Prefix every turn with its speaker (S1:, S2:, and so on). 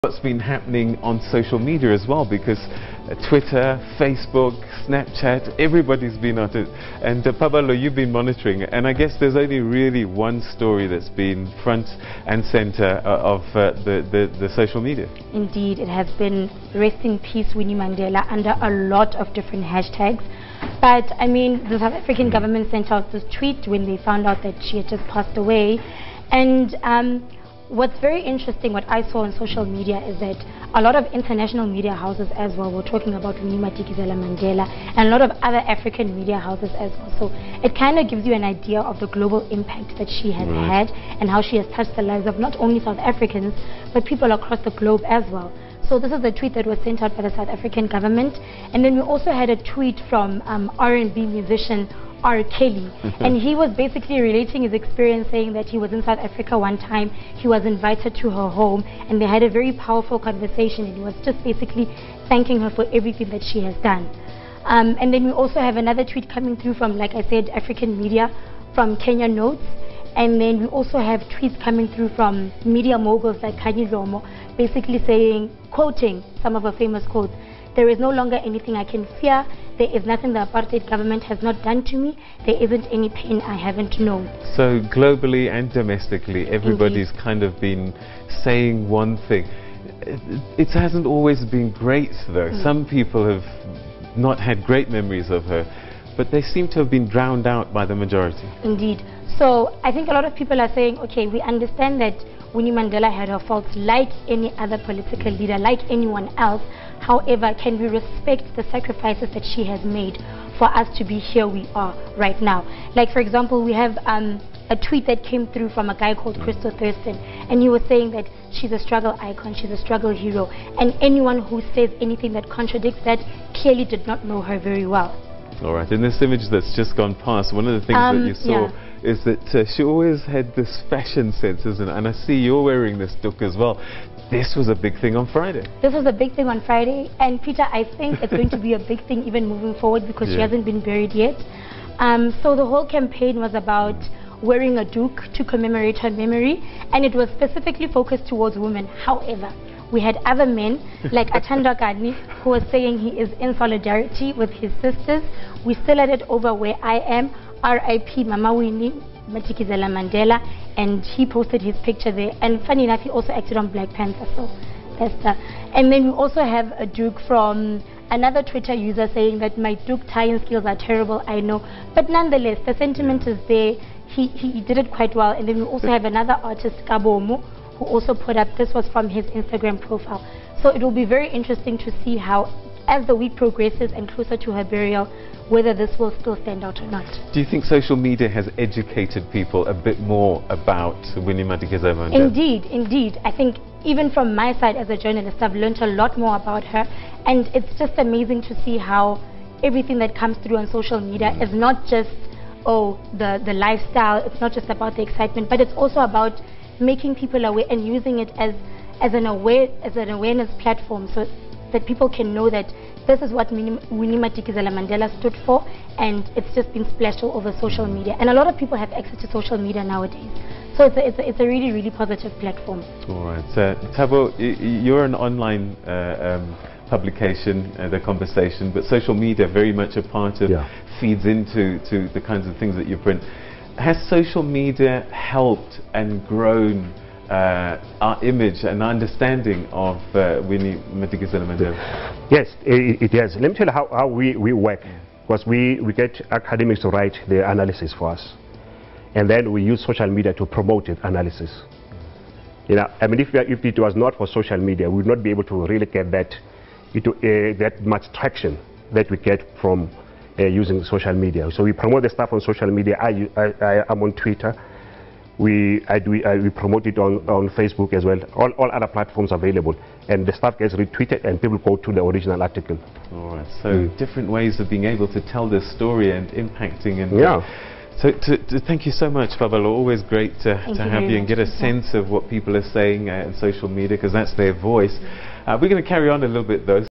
S1: What's been happening on social media as well, because Twitter, Facebook, Snapchat, everybody's been on it. And Paballo, you've been monitoring, and I guess there's only really one story that's been front and center of the social media.
S2: Indeed, it has been rest in peace Winnie Mandela under a lot of different hashtags. But I mean, the South African government sent out this tweet when they found out that she had just passed away. And what's very interesting, what I saw on social media, is that a lot of international media houses as well were talking about Winnie Mandela, and a lot of other African media houses as well. So it kind of gives you an idea of the global impact that she has had and how she has touched the lives of not only South Africans, but people across the globe as well. So this is a tweet that was sent out by the South African government. And then we also had a tweet from R&B musician R. Kelly, and he was basically relating his experience, saying that he was in South Africa one time, he was invited to her home, and they had a very powerful conversation, and he was just basically thanking her for everything that she has done. And then we also have another tweet coming through from, like I said, African media, from Kenya Notes. And then we also have tweets coming through from media moguls like Kanye Lomo, basically saying, quoting some of her famous quotes, "There is no longer anything I can fear. There is nothing the apartheid government has not done to me. There isn't any pain I haven't known." So
S1: globally and domestically, everybody's kind of been saying one thing. It hasn't always been great, though. Some people have not had great memories of her, but they seem to have been drowned out by the majority.
S2: Indeed. So I think a lot of people are saying, okay, we understand that Winnie Mandela had her faults like any other political leader, like anyone else. However, can we respect the sacrifices that she has made for us to be here we are right now? Like, for example, we have a tweet that came through from a guy called Crystal Thurston, and he was saying that she's a struggle icon, she's a struggle hero, and anyone who says anything that contradicts that clearly did not know her very well.
S1: All right, in this image that's just gone past, one of the things that you saw is that she always had this fashion sense, isn't it? And I see you're wearing this look as well. This was a big thing on Friday.
S2: This was a big thing on Friday, and Peter, I think it's going to be a big thing even moving forward, because she hasn't been buried yet. So the whole campaign was about wearing a duke to commemorate her memory, and it was specifically focused towards women. However, we had other men like Atanda Gani, who was saying he is in solidarity with his sisters. We still had it over where I am, R.I.P. Mama Winnie Mandela, and he posted his picture there. And funny enough, he also acted on Black Panther, so that's that. And then we also have a duke from another Twitter user saying that my duke tying skills are terrible, I know, but nonetheless the sentiment is there. He did it quite well. And then we also have another artist, Kabomo, who also put up, this was from his Instagram profile. So it will be very interesting to see how, as the week progresses and closer to her burial, whether this will still stand out or not.
S1: Do you think social media has educated people a bit more about Winnie Mandela?
S2: Indeed, indeed. I think even from my side as a journalist, I've learned a lot more about her, and it's just amazing to see how everything that comes through on social media is not just, the lifestyle, it's not just about the excitement, but it's also about making people aware and using it as an awareness platform, so that people can know that this is what Winnie Mandela stood for, and it's just been splashed all over social media. And a lot of people have access to social media nowadays. So it's a really, really positive platform.
S1: All right. Thabo, you're an online publication, The Conversation, but social media very much a part of, feeds into the kinds of things that you print. Has social media helped and grown our image and understanding of Winnie Mandela?
S3: Yes, it has. Let me tell you how we work. Because we get academics to write the analysis for us. And then we use social media to promote the analysis. You know, I mean, if it was not for social media, we would not be able to really get that much traction that we get from using social media. So we promote the stuff on social media. I am on Twitter. We promote it on Facebook as well. All other platforms available, and the stuff gets retweeted and people go to the original article.
S1: All right. So different ways of being able to tell this story and impacting. And so thank you so much, Paballo. Always great to have you and get a sense of what people are saying on social media, because that's their voice. We're going to carry on a little bit though.